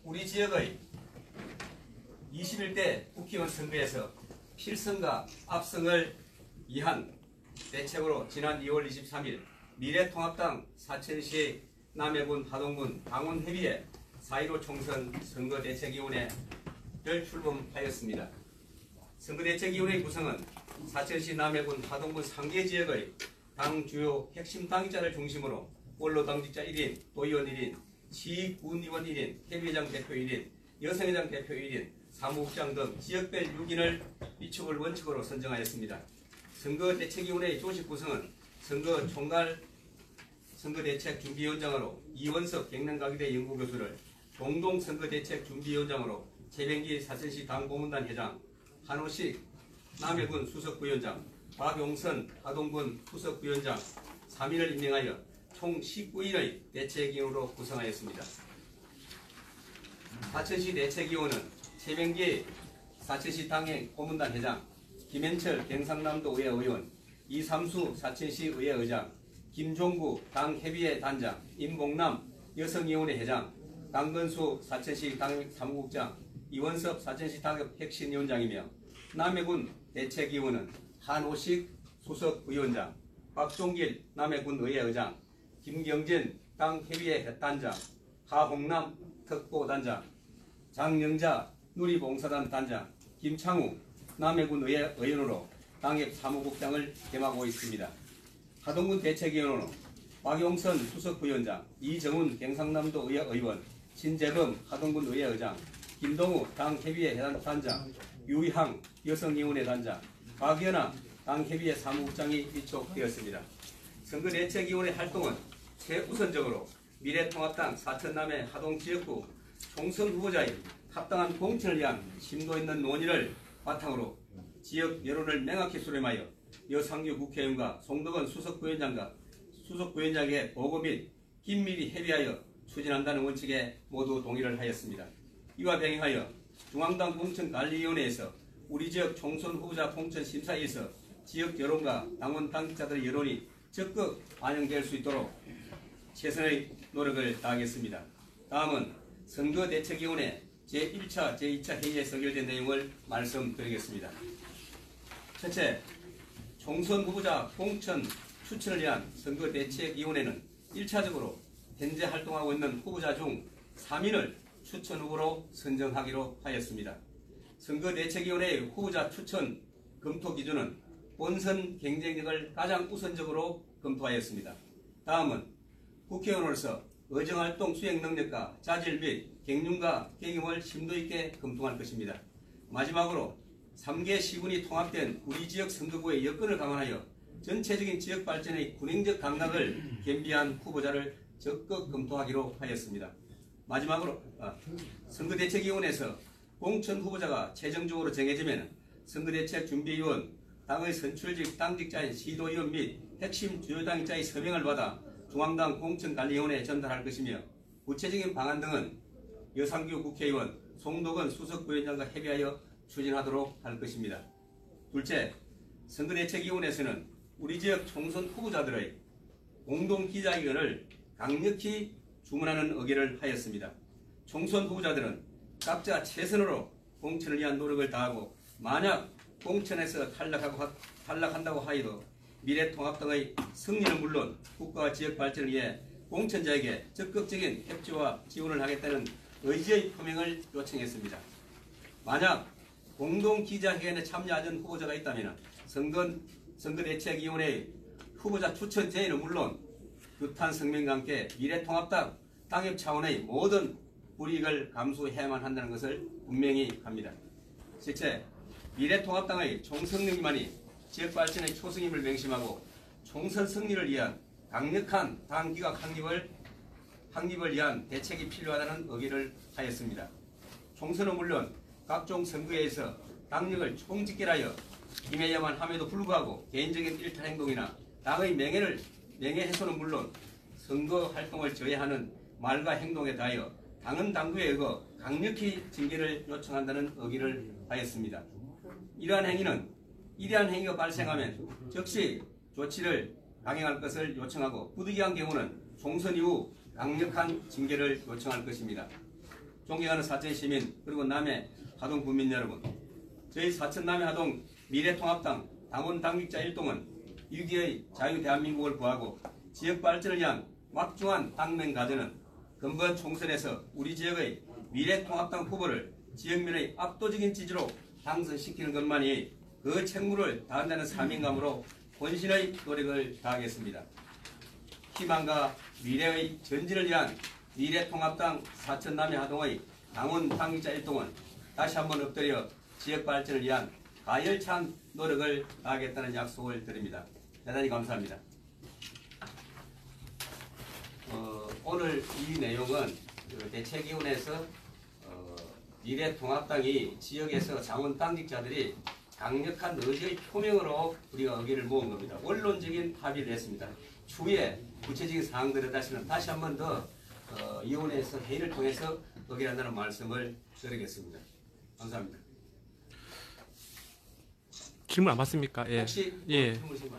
우리 지역의 21대 국회의원 선거에서 필승과 압승을 위한 대책으로 지난 2월 23일 미래통합당 사천시 남해군 하동군 당원회의에 4.15 총선 선거대책위원회를 출범하였습니다. 선거대책위원회 구성은 사천시 남해군 하동군 상계 지역의 당 주요 핵심 당직자를 중심으로 원로 당직자 1인, 도의원 1인, 시군의원 1인, 협의회장 대표 1인, 여성회장 대표 1인, 사무국장 등 지역별 6인을 비축을 원칙으로 선정하였습니다. 선거대책위원회의 조직 구성은 선거 총괄 선거대책준비위원장으로 이원석 경남가기대 연구교수를, 공동선거대책준비위원장으로 최병기 사천시 당고문단 회장, 한호식 남해군 수석부위원장, 박용선 하동군 수석부위원장 3인을 임명하여 총 19인의 대책위원으로 구성하였습니다. 사천시 대책위원은 최병기 사천시 당행 고문단 회장, 김현철 경상남도 의회 의원, 이삼수 사천시 의회 의장, 김종구 당협의회 단장, 임봉남 여성위원회 회장, 강건수 사천시 당협 사무국장, 이원섭 사천시 당협 혁신위원장이며 남해군 대책위원은 한호식 수석위원장, 박종길 남해군 의회 의장, 김경진 당협의회 단장, 하홍남 특보단장, 장영자 누리봉사단 단장, 김창우 남해군 의회 의원으로 당협 사무국장을 겸하고 있습니다. 하동군 대책위원으로 박용선 수석부위원장, 이정훈 경상남도 의회 의원, 신재범 하동군 의회 의장, 김동우 당협의회 단장, 유희항 여성위원회 단장, 박연아 당협의회 사무국장이 위촉되었습니다. 선거대책위원회 활동은 최우선적으로 미래통합당 사천남해 하동지역구 총선 후보자의 합당한 공천을 위한 심도 있는 논의를 바탕으로 지역 여론을 명확히 수렴하여 여상규 국회의원과 송덕원 수석부위원장의 보고 및 긴밀히 협의하여 추진한다는 원칙에 모두 동의를 하였습니다. 이와 병행하여 중앙당 공천관리위원회에서 우리 지역 총선 후보자 공천 심사에서 지역 여론과 당원 당직자들의 여론이 적극 반영될 수 있도록 최선의 노력을 다하겠습니다. 다음은 선거대책위원회 제1차, 제2차 회의에 의결된 내용을 말씀드리겠습니다. 첫째, 총선 후보자 공천 추천을 위한 선거대책위원회는 1차적으로 현재 활동하고 있는 후보자 중 3인을 추천 후보로 선정하기로 하였습니다. 선거대책위원회의 후보자 추천 검토 기준은 본선 경쟁력을 가장 우선적으로 검토하였습니다. 다음은 국회의원으로서 의정활동 수행 능력과 자질 및 경륜과 경험을 심도 있게 검토할 것입니다. 마지막으로 3개 시군이 통합된 우리 지역 선거구의 여건을 감안하여 전체적인 지역 발전의 군행적 감각을 겸비한 후보자를 적극 검토하기로 하였습니다. 마지막으로 선거대책위원회에서 공천 후보자가 최종적으로 정해지면 선거대책준비위원, 당의 선출직 당직자인 시도위원 및 핵심 주요 당직자의 서명을 받아 중앙당 공천관리위원회에 전달할 것이며 구체적인 방안 등은 여상규 국회의원, 송덕원 수석부위원장과 협의하여 추진하도록 할 것입니다. 둘째, 선거대책위원회에서는 우리 지역 총선 후보자들의 공동기자회견을 강력히 주문하는 의결을 하였습니다. 총선 후보자들은 각자 최선으로 공천을 위한 노력을 다하고 만약 공천에서 탈락한다고 하여도 미래통합당의 승리는 물론 국가와 지역 발전을 위해 공천자에게 적극적인 협조와 지원을 하겠다는 의지의 표명을 요청했습니다. 만약 공동기자회견에 참여하던 후보자가 있다면 선거대책위원회의 후보자 추천 제의는 물론 규탄 성명과 함께 미래통합당 당협 차원의 모든 불이익을 감수해야만 한다는 것을 분명히 합니다. 실제 미래통합당의 총승리만이 지역 발전의 초승임을 명심하고 총선 승리를 위한 강력한 당기각 확립을 위한 대책이 필요하다는 의견을 하였습니다. 총선은 물론 각종 선거에서 당력을 총집결하여 임해야만 함에도 불구하고 개인적인 일탈 행동이나 당의 명예훼손은 물론 선거 활동을 저해하는 말과 행동에 대하여 당은 당규에 의거 강력히 징계를 요청한다는 의견을 하였습니다. 이러한 행위가 발생하면 즉시 조치를 강행할 것을 요청하고 부득이한 경우는 총선 이후 강력한 징계를 요청할 것입니다. 존경하는 사천 시민 그리고 남해 하동 국민 여러분, 저희 사천 남해 하동 미래통합당 당원 당직자 일동은 6.25의 자유 대한민국을 구하고 지역 발전을 위한 막중한 당면 과제는 근본 총선에서 우리 지역의 미래통합당 후보를 지역민의 압도적인 지지로 당선시키는 것만이 그 책무를 다한다는 사명감으로 본신의 노력을 다하겠습니다. 희망과 미래의 전진을 위한 미래통합당 사천 남해 하동의 당원 당직자 일동은 다시 한번 엎드려 지역 발전을 위한 가열찬 노력을 다하겠다는 약속을 드립니다. 대단히 감사합니다. 오늘 이 내용은 대책위원회에서 미래통합당이 지역에서 당원 당직자들이 강력한 의지의 표명으로 우리가 의견을 모은 겁니다. 원론적인 합의를 했습니다. 추후에 구체적인 사항들에 다시 한 번 더 위원회에서 회의를 통해서 의결한다는 말씀을 드리겠습니다. 감사합니다. 질문 안 받습니까? 예. 혹시 예. 말씀해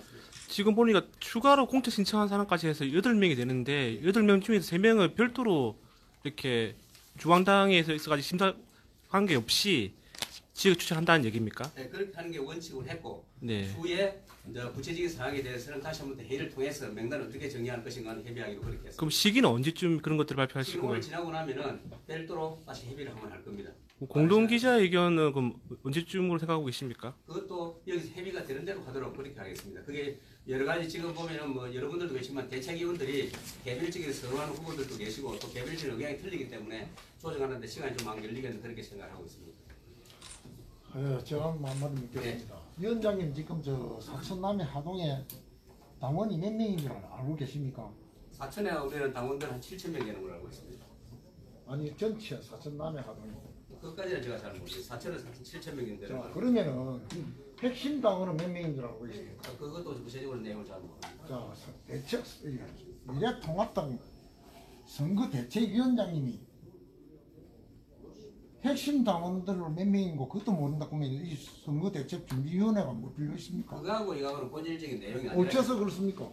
지금 보니까 추가로 공채 신청한 사람까지 해서 8명이 되는데 8명 중에서 3명을 별도로 이렇게 중앙당에서 있어가지고 심사 관계 없이 지역 추천한다는 얘기입니까? 네, 그렇게 하는 게 원칙으로 했고 네. 후에 이제 구체적인 사항에 대해서는 다시 한번 회의를 통해서 명단을 어떻게 정리할 것인가는 협의하기로 그렇게 했습니다. 그럼 시기는 언제쯤 그런 것들을 지금 발표하시고? 오늘 지나고 나면은 별도로 다시 협의를 한번 할 겁니다. 공동 기자회견은 그럼 언제쯤으로 생각하고 계십니까? 그것도 여기서 협의가 되는 대로 하도록 그렇게 하겠습니다. 그게 여러 가지 지금 보면은 뭐 여러분들도 계시지만 대책위원들이 개별적인 선호하는 후보들도 계시고 또 개별적인 의견이 틀리기 때문에 조정하는데 시간이 좀 안 걸리겠는 그렇게 생각하고 있습니다. 제가 한마디 묻겠습니다. 위원장님 지금 저 사천 남해 하동에 당원이 몇 명인 줄 알고 계십니까? 사천에 오면 당원들 한 7,000명 되는 걸로 알고 있습니다. 아니 전체 사천 남해 하동이. 그것까지는 제가 잘 모르겠어요. 사천은 7,000명인데 자 그러면은 핵심 당원은 몇 명인 줄 알고 계십니까? 그것도 구체적으로 내용을 잘 모릅니다. 자 대책 미래통합당 선거대책위원장님이 핵심 당원들을 몇 명이고 그것도 모른다 그러면 이 선거대책준비위원회가 뭐 필요 있습니까? 그거하고 이거하고는 본질적인 내용이 아니라 어째서 그렇습니까?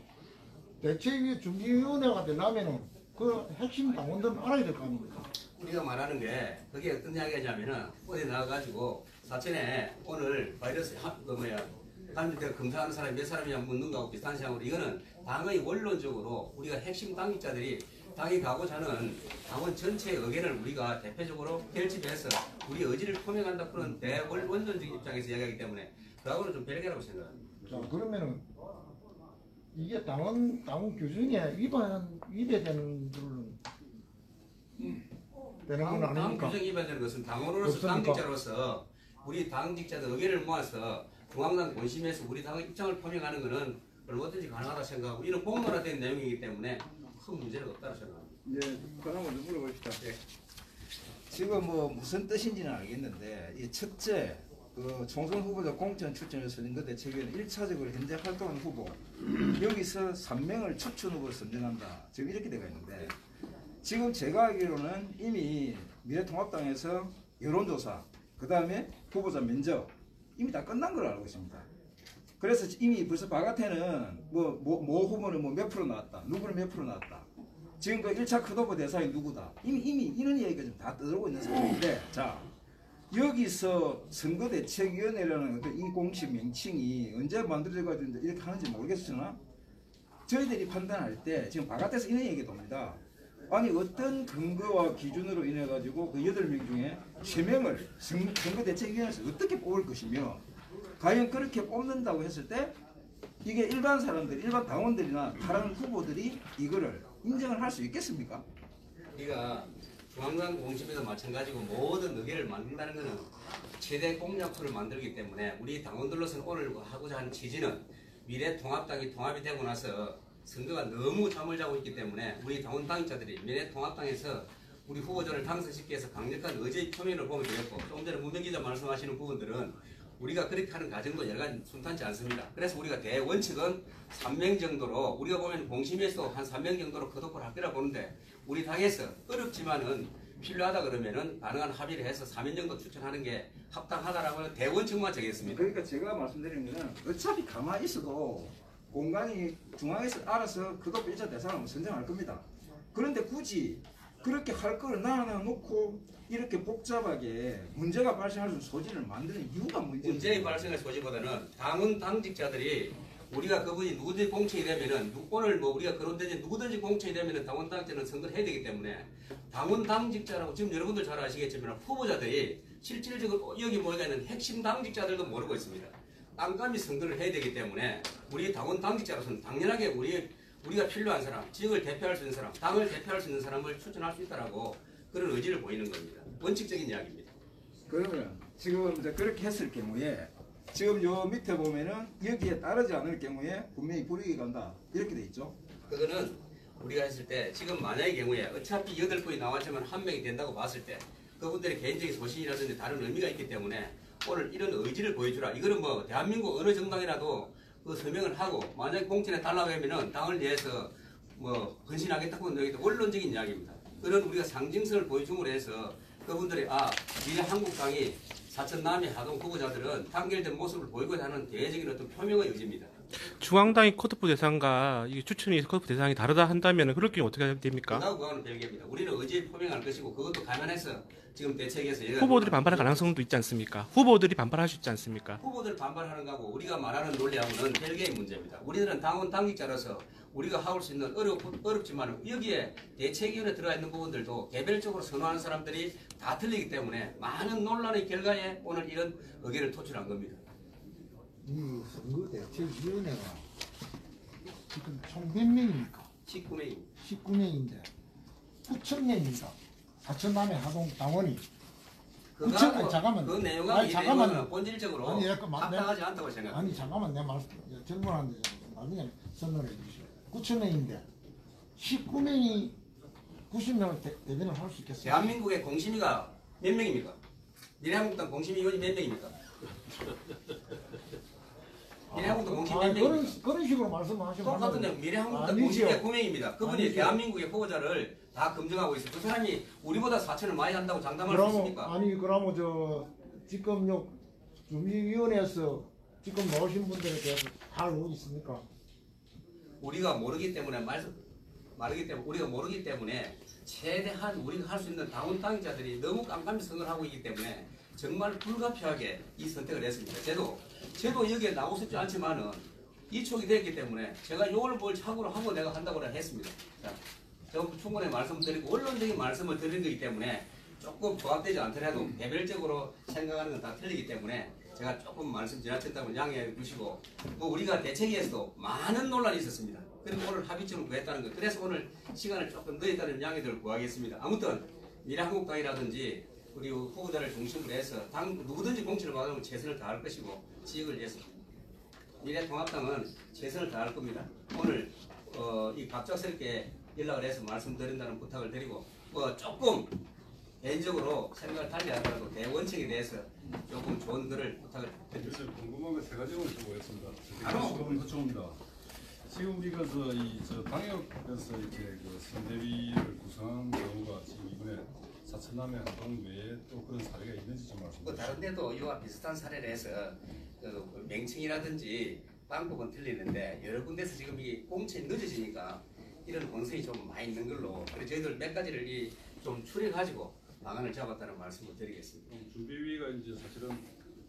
대책준비위원회가 되려면은 그 핵심 당원들은 알아야 될 거 아닙니까? 우리가 말하는 게 그게 어떤 이야기냐면은 어디 나가가지고 사천에 오늘 바이러스 감염되어 검사하는 사람이 몇 사람이냐 묻는 거하고 비슷한 상황으로 이거는 당의 원론적으로 우리가 핵심 당직자들이 당이 가고자 하는 당원 전체의 의견을 우리가 대표적으로 결집해서 우리 의지를 표명한다 그런 대원론적인 입장에서 이야기하기 때문에 그하고는 좀 별개라고 생각합니다. 자 그러면은 이게 당원 규정에 위배되는 줄은 되는 건 당 아닙니까? 규정 위반되는 것은 당원으로서 없습니까? 당직자로서 우리 당직자들 의견을 모아서 중앙당 본심에서 우리 당의 입장을 표명하는 것은 얼마든지 가능하다 생각하고 이런 공론화된 내용이기 때문에 큰 문제는 없다고 생각합니다. 예, 그럼 먼저 물어봅시다. 예. 지금 뭐 무슨 뜻인지는 알겠는데, 이 첫째, 그 총선 후보자 공천 추천을 선거대책위원 1차적으로 현재 활동하는 후보, 여기서 3명을 추천 후보로 선정한다. 지금 이렇게 되어 있는데, 지금 제가 알기로는 이미 미래통합당에서 여론조사, 그 다음에 후보자 면접, 이미 다 끝난 걸로 알고 있습니다. 그래서 이미 벌써 바깥에는 모 후보는 뭐 몇 프로 나왔다, 누구는 몇 프로 나왔다. 지금 그 1차 컷오프 대상이 누구다. 이미 이런 이야기가 좀 다 떠들고 있는 상황인데, 자, 여기서 선거대책위원회라는 어떤 이 공식 명칭이 언제 만들어져가지고 이렇게 하는지 모르겠으나, 저희들이 판단할 때 지금 바깥에서 이런 얘기가 돕니다. 아니, 어떤 근거와 기준으로 인해가지고 그 8명 중에 3명을 선거대책위원회에서 어떻게 뽑을 것이며, 과연 그렇게 뽑는다고 했을 때 이게 일반 사람들, 일반 당원들이나 다른 후보들이 이거를 인정을 할 수 있겠습니까? 우리가 중앙당 공심에도 마찬가지고 모든 의견을 만든다는 것은 최대 공약표를 만들기 때문에 우리 당원들로서는 오늘 하고자 하는 취지는 미래통합당이 통합이 되고 나서 선거가 너무 잠을 자고 있기 때문에 우리 당원 당직자들이 미래통합당에서 우리 후보자를 당선시키기 위해서 강력한 의지의 표명을 보면 되겠고, 조금 전에 문명 기자 말씀하시는 부분들은 우리가 그렇게 하는 과정도 여러 가지 순탄치 않습니다. 그래서 우리가 대원칙은 3명 정도로, 우리가 보면 공심에서 한 3명 정도로 컷오프를 할 거라 보는데, 우리 당에서 어렵지만은 필요하다 그러면은 가능한 합의를 해서 3인 정도 추천하는 게 합당하다라고 대원칙만 정했습니다. 그러니까 제가 말씀드리는 거는 어차피 가만히 있어도 공간이 중앙에서 알아서 컷오프 1차 대상을 선정할 겁니다. 그런데 굳이 그렇게 할 걸 놔놓고 이렇게 복잡하게 문제가 발생할 수 있는 소지를 만드는 이유가 문제의 발생의 소지보다는 당원 당직자들이 우리가 그분이 누구든지 공천이 되면은 오늘 뭐 우리가 그런데 누구든지 공천이 되면은 당원 당직자는 선거를 해야 되기 때문에 당원 당직자라고 지금 여러분들 잘 아시겠지만 후보자들이 실질적으로 여기 모여가 있는 핵심 당직자들도 모르고 있습니다. 깜깜이 선거를 해야 되기 때문에 우리 당원 당직자로서는 당연하게 우리가 필요한 사람, 지역을 대표할 수 있는 사람, 당을 대표할 수 있는 사람을 추천할 수 있다라고 그런 의지를 보이는 겁니다. 원칙적인 이야기입니다. 그러면 지금 이제 그렇게 했을 경우에 지금 요 밑에 보면은 여기에 따르지 않을 경우에 분명히 불이익이 간다 이렇게 돼 있죠. 그거는 우리가 했을 때 지금 만약의 경우에 어차피 8분이 나왔지만 1명이 된다고 봤을 때 그분들의 개인적인 소신이라든지 다른 의미가 있기 때문에 오늘 이런 의지를 보여주라. 이거는 뭐 대한민국 어느 정당이라도 그 서명을 하고 만약에 공천에 달라고 하면은 당을 위해서 뭐 헌신하겠다고 하는 게 원론적인 이야기입니다. 그런 우리가 상징성을 보여줌으로 해서 그분들이 미래한국당이 사천 남해 하동 후보자들은 단결된 모습을 보이고자 하는 대외적인 어떤 표명의 의지입니다. 중앙당이 컷오프 대상과 이게 추천이 컷오프 대상이 다르다 한다면 그럴 경우 어떻게 됩니까? 그거는 별개입니다. 우리는 의지를 표명할 것이고 그것도 감안해서 지금 대책에서 후보들이 반발할 가능성도 있지 않습니까? 후보들이 반발할 수 있지 않습니까? 후보들 반발하는 거하고 우리가 말하는 논리하고는 별개의 문제입니다. 우리들은 당원 당직자로서 우리가 하올 수 있는 어렵지만 여기에 대책위원회 들어가 있는 부분들도 개별적으로 선호하는 사람들이 다 틀리기 때문에 많은 논란의 결과에 오늘 이런 의견을 토출한 겁니다. 이 선거대책위원회가 지금 총 몇 명입니까? 19명입니다. 19명인데 9,000명입니다. 사천남해 하동 당원이 그거하고 잠깐만. 그 내용하고 아니, 이 잠깐만. 내용은 본질적으로 아니, 약간 합당하지 않다고 생각합니다. 아니 잠깐만 내 말씀 질문하는데 나중에 설명해 주시오. 9,000명인데 19명이 90명을 대변을 할 수 있겠어요? 대한민국의 공심위가 몇 명입니까? 미래한국당 공심위원이 몇 명입니까? 미래한국당 공심위 몇 명입니까? 그런 식으로 말씀하시면 똑같은데 미래한국당 아니죠. 공심위가 9명입니다. 그분이 아니죠. 대한민국의 후보자를 다 검증하고 있어요. 그 사람이 우리보다 사천을 많이 한다고 장담할 수 있습니까? 그러면 지금 요 준비위원회에서 지금 나오신 분들에 대해서 다 알고 있습니까? 우리가 모르기 때문에 우리가 모르기 때문에 최대한 우리가 할 수 있는 당원 당직자들이 너무 깜깜이 선거를 하고 있기 때문에 정말 불가피하게 이 선택을 했습니다. 저도 여기에 나오고 싶지 않지만은 이촉이 됐기 때문에 제가 요걸 뭘 착오로 하고 내가 한다고 했습니다. 자, 저 충분히 말씀드리고 원론적인 말씀을 드린 거기 때문에 조금 부합되지 않더라도 개별적으로 생각하는 건 다 틀리기 때문에 제가 조금 말씀 지나쳤다면 양해해 주시고 뭐 우리가 대책위에서도 많은 논란이 있었습니다. 그리고 오늘 합의점을 구했다는 것. 그래서 오늘 시간을 조금 늦었다는 양해를 구하겠습니다. 아무튼 미래한국당이라든지 우리 후보자를 중심으로 해서 당 누구든지 공천을 받으면 최선을 다할 것이고 지역을 위해서 미래통합당은 최선을 다할 겁니다. 오늘 이 갑작스럽게 연락을 해서 말씀드린다는 부탁을 드리고 조금 개인적으로 생각을 달리 하더라도 대원칙에 대해서 조금 좋은 글을 부탁을 드립니다. 그래서 궁금한 거 세 가지만 여쭤보겠습니다. 바로. 여쭤봅니다. 지금 우리가 저 방역에서 이렇게 그 선대위를 구성한 경우가 지금 이번에 사천남해 하동 외에 또 그런 사례가 있는지 좀 말씀해 주시죠. 다른 데도 이와 비슷한 사례를 해서 그 명칭이라든지 방법은 틀리는데 여러 군데서 지금 이 공천이 늦어지니까 이런 공성이 좀 많이 있는 걸로 그래서 저희들 몇 가지를 좀 추려가지고 방안을 잡았다는 말씀을 드리겠습니다. 준비위가 이제 사실은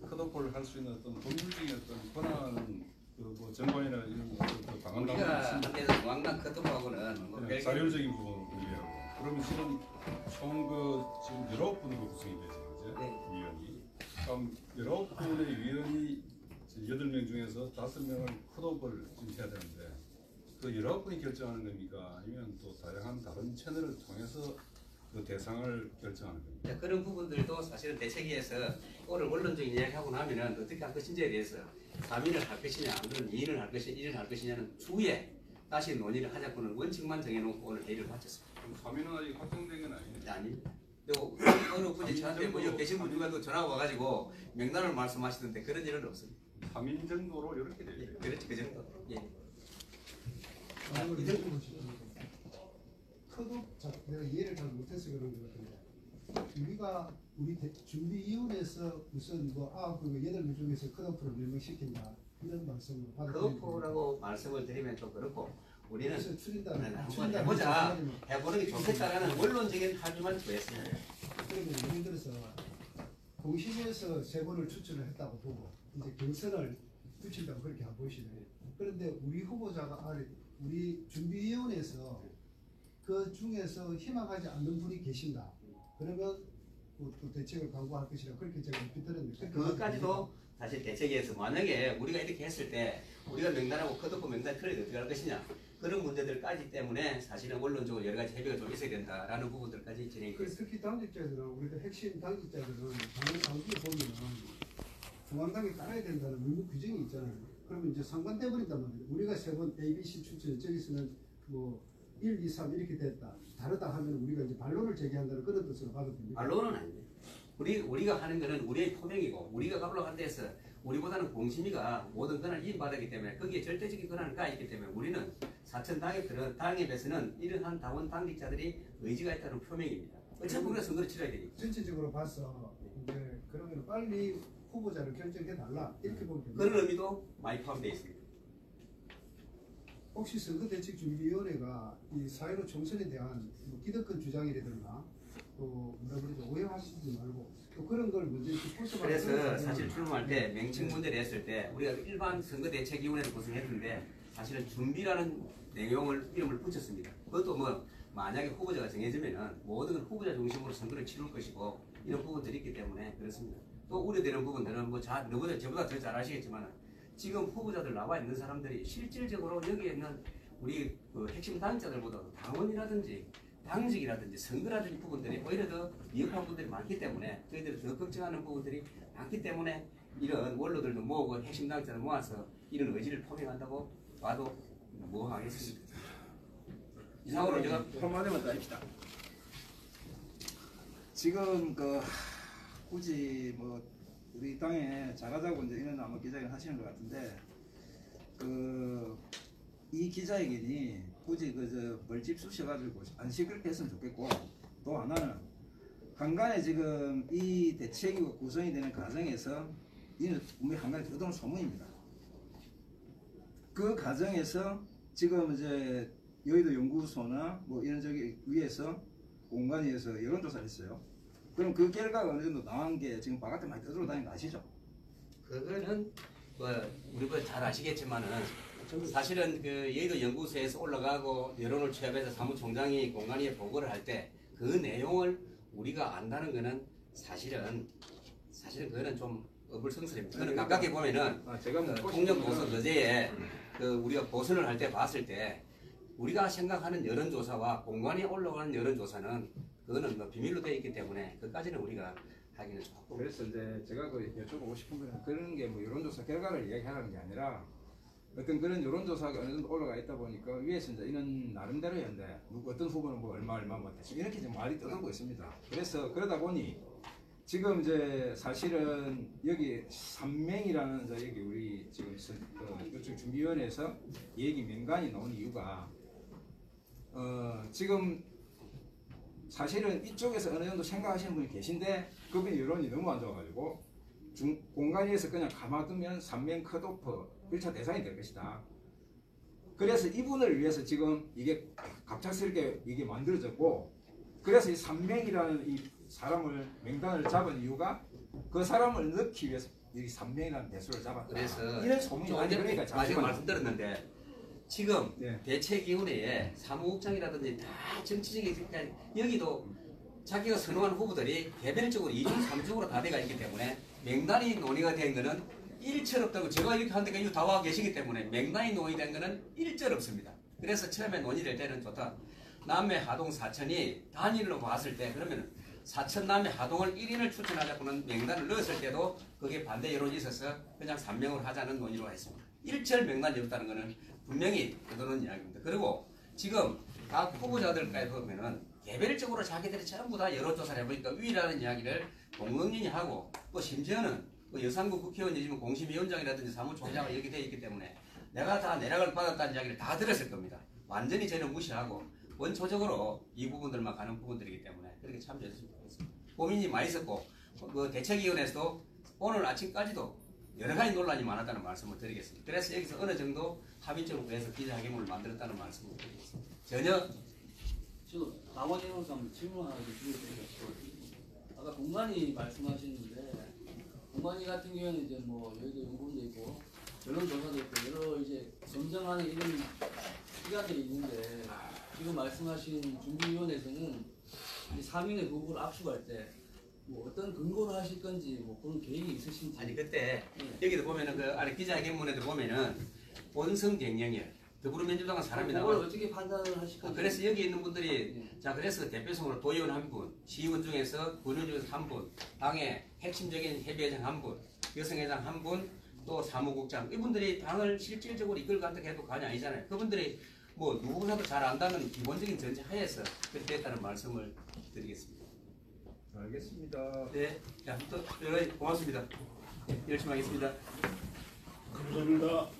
컷오프를 할 수 있는 어떤 법률적인 어떤 권한 뭐 정관이나 이런 그 방안 우리가 있습니다. 한때는 중앙당 컷오프하고는 뭐 별개 자율적인 부분을 분리하고 그러면 지금 총 지금 19분으로 구성이 되죠, 이제 네. 위원이. 그럼 19분의 위원이 8명 중에서 5명을 컷오프를 좀 해야 되는데 그 19분이 결정하는 겁니까? 아니면 또 다양한 다른 채널을 통해서 그 대상을 결정하는 겁니까? 그런 부분들도 사실은 대책위에서 오늘 원론적인 이야기하고 나면은 어떻게 할 것인지에 대해서 3인을 할 것이냐, 아니면 2인을 할 것이냐, 1인을 할 것이냐는 추후에 다시 논의를 하자고는 원칙만 정해놓고 오늘 회의를 마쳤습니다. 그럼 3인은 아직 확정된 건 아니에요? 아닙니다. 그리고 어느 분이 저한테 뭐 여기 계신 분 누가 또 전화가 와가지고 명단을 말씀하시던데 그런 일은 없습니다. 3인 정도로 이렇게 돼야 예, 돼요. 그렇지 그 정도. 예. 내가 이해를 잘 못해서 그런 것 같은데 우리가 준비위원회에서 무슨 그 8명 중에서 컷오프를 몇 명 시킨다 이런 말씀을 받았는데 컷오프라고 말씀을 드리면 좀 그렇고 우리는 그래서 추진단을 한번 해보자. 해보는 게 좋겠다라는 원론적인 합의만 구했습니다. 그러면 예를 들어서 공심에서 세 분을 추천을 했다고 보고 이제 경선을 붙인다고 그렇게 안 보시네요. 그런데 우리 후보자가 우리 준비위원회에서 그 중에서 희망하지 않는 분이 계신다. 그러면 또 대책을 강구할 것이라 그렇게 제가 얼핏 들었는데 그것까지도 사실 대책에서 만약에 우리가 이렇게 했을 때 우리가 명단하고 컷오프 명단 틀리게 어떻게 할 것이냐 그런 문제들까지 때문에 사실은 원론적으로 여러 가지 협의가 좀 있어야 된다라는 부분들까지 진행이 됐습니다. 특히 당직자들은 우리가 핵심 당직자들은 당원 당규에 보면은 중앙당에 따라야 된다는 의무 규정이 있잖아요. 그러면 이제 상반돼 버린단 말이에요. 우리가 세 번 A, B, C 추천 저기서는 뭐 1, 2, 3 이렇게 됐다. 다르다 하면 우리가 이제 반론을 제기한다는 그런 뜻으로 봐도 됩니다. 반론은 아닙니다. 우리가 하는 거는 우리의 토명이고 우리가 올라간 데서 우리보다는 공심위가 모든 권한을 이임받았기 때문에 거기에 절대적인 권한을 가있기 때문에 우리는 사천 당협에서는 이러한 당원 당직자들이 의지가 있다는 표명입니다. 어차피 우리가 선거를 치러야 되니까. 전체적으로 봐서 이제 그러면 빨리 후보자를 결정해 달라 이렇게 보면 됩니다. 그런 의미도 많이 포함되어 있습니다. 혹시 선거대책준비위원회가 이 4.15 총선에 대한 뭐 기득권 주장이라든가 또 뭐라 그러죠 오해하시지 말고 또 그런 걸 먼저 이렇게 포섭하는 그래서 사실 출범할 때 명칭 문제를 했을 때 우리가 일반 선거대책위원회를 구성했는데 사실은 준비라는 내용을 이름을 붙였습니다. 그것도 뭐 만약에 후보자가 정해지면은 모든 후보자 중심으로 선거를 치를 것이고 이런 부분들이 있기 때문에 그렇습니다. 또 우려되는 부분들은 뭐 너보다 저보다 더 잘 아시겠지만 지금 후보자들 나와 있는 사람들이 실질적으로 여기에 있는 우리 그 핵심 당직자들보다 당원이라든지 당직이라든지 선거라든지 부분들이 오히려 더 미흡한 부분들이 많기 때문에 저희들이 더 걱정하는 부분들이 많기 때문에 이런 원로들도 모으고 핵심 당직자를 모아서 이런 의지를 표명한다고 봐도 뭐하겠습니다. 이상으로 제가 한마디만 더 합시다. 지금 굳이 뭐 우리 당에 잘하자고 이제 이런 아마 기자회견 하시는 것 같은데 이 기자회견이 굳이 벌집 쑤셔가지고 안 시끄럽게 했으면 좋겠고 또 하나는 간간에 지금 이 대책이 구성이 되는 과정에서 이는 분명히 한 가지 뜨거운 소문입니다. 그 과정에서 지금 이제 여의도 연구소나 뭐 이런 저기 위에서 공간위에서 여론조사를 했어요. 그럼 그 결과가 어느 정도 나온 게 지금 바깥에 많이 떠돌아다니는 거 아시죠? 그거는 뭐 우리가 잘 아시겠지만은 사실은 그 여의도 연구소에서 올라가고 여론을 취합해서 사무총장이 공간위에 보고를 할 때 그 내용을 우리가 안다는 거는 사실은 그거는 좀 어불성설입니다. 그거는 가깝게 보면은 제가 뭐 통영 보선 어제에 우리가 보선을 할 때 봤을 때 우리가 생각하는 여론조사와 공간에 올라가는 여론조사는 그거는 뭐 비밀로 되어 있기 때문에 그까지는 우리가 하기는 조금. 그래서 이제 제가 여쭤보고 싶은 건 그런 게 뭐 여론조사 결과를 이야기하는 게 아니라 어떤 그런 여론조사가 어느 정도 올라가 있다 보니까 위에서 이제 이런 나름대로였는데 어떤 후보는 뭐 얼마 뭐 대충 이렇게 지금 말이 떠나고 있습니다. 그래서 그러다 보니 지금 이제 사실은 여기 3명이라는 이제 여기 우리 지금 이쪽 준비위원회에서 얘기 명단이 나온 이유가 지금 사실은 이쪽에서 어느 정도 생각하시는 분이 계신데 그분의 여론이 너무 안 좋아가지고 공간위에서 그냥 가만두면 3명 컷오프 1차 대상이 될 것이다. 그래서 이분을 위해서 지금 이게 갑작스럽게 이게 만들어졌고 그래서 이 3명이라는 이 사람을 명단을 잡은 이유가 그 사람을 넣기 위해서 이 3명이라는 대수를 잡았다. 그래서 이런 소문이 그러니까 마지막 말씀드렸는데 지금 네. 대책위원회에 사무국장이라든지 다 정치적인 여기도 자기가 선호하는 후보들이 개별적으로 2중 3중으로 다 돼가 있기 때문에 명단이 논의가 된 거는 일절 없다고 제가 이렇게 하는데 이거 다 와 계시기 때문에 명단이 논의된 거는 일절 없습니다. 그래서 처음에 논의될 때는 좋다. 남해 하동 사천이 단일로 봤을 때 그러면 사천 남해 하동을 1인을 추천하자고는 명단을 넣었을 때도 그게 반대 여론이 있어서 그냥 3명을 하자는 논의로 했습니다. 일절 명단이 없다는 거는 분명히 그러는 이야기입니다. 그리고 지금 각 후보자들까지 보면은 개별적으로 자기들이 전부 다 여론조사를 해보니까 위라는 이야기를 공공연히 하고 또 심지어는 그 여상구 국회의원이지만 공심위원장이라든지 사무총장이 여기 되어 있기 때문에 내가 다 내락을 받았다는 이야기를 다 들었을 겁니다. 완전히 저는 무시하고 원초적으로 이 부분들만 가는 부분들이기 때문에 그렇게 참조했으면 좋겠습니다. 고민이 많이 있었고 그 대책위원회에서도 오늘 아침까지도 여러 가지 논란이 많았다는 말씀을 드리겠습니다. 그래서 여기서 어느 정도 합의점을 구해서 기자회견문을 만들었다는 말씀을 드리겠습니다. 전혀 저 당원으로서 한번 질문 하나 드리겠습니다. 아까 공관이 말씀하시는데 공관이 같은 경우는 이제 뭐 여기도 연구원도 있고 여론조사도 있고 여러 이제 검증하는 이런 기관들이 있는데 지금 말씀하신 준비위원회에서는 이 사민의 부부를 압수할 때 뭐 어떤 근거로 하실 건지 뭐 그런 계획이 있으신지. 아니 그때 네. 여기도 보면은 그 아래 기자회견문에도 보면은 본성 갱년이에요. 더불어민주당은 사람이 그걸 나와. 어떻게 판단을 하실 건지. 그래서 여기 있는 분들이 네. 자 그래서 대표성으로 도의원 한 분, 시의원 중에서 군의원 중에서 한 분, 당의 핵심적인 협의회장 한 분, 여성회장 한 분, 또 사무국장 이분들이 당을 실질적으로 이끌 간다고 해도 관이 아니잖아요. 그분들이 뭐 누구보다도 잘 안다는 기본적인 전제 하에서 그렇게 했다는 말씀을 드리겠습니다. 알겠습니다. 네, 자, 또 여러 가지 고맙습니다. 네, 열심히 하겠습니다. 감사합니다.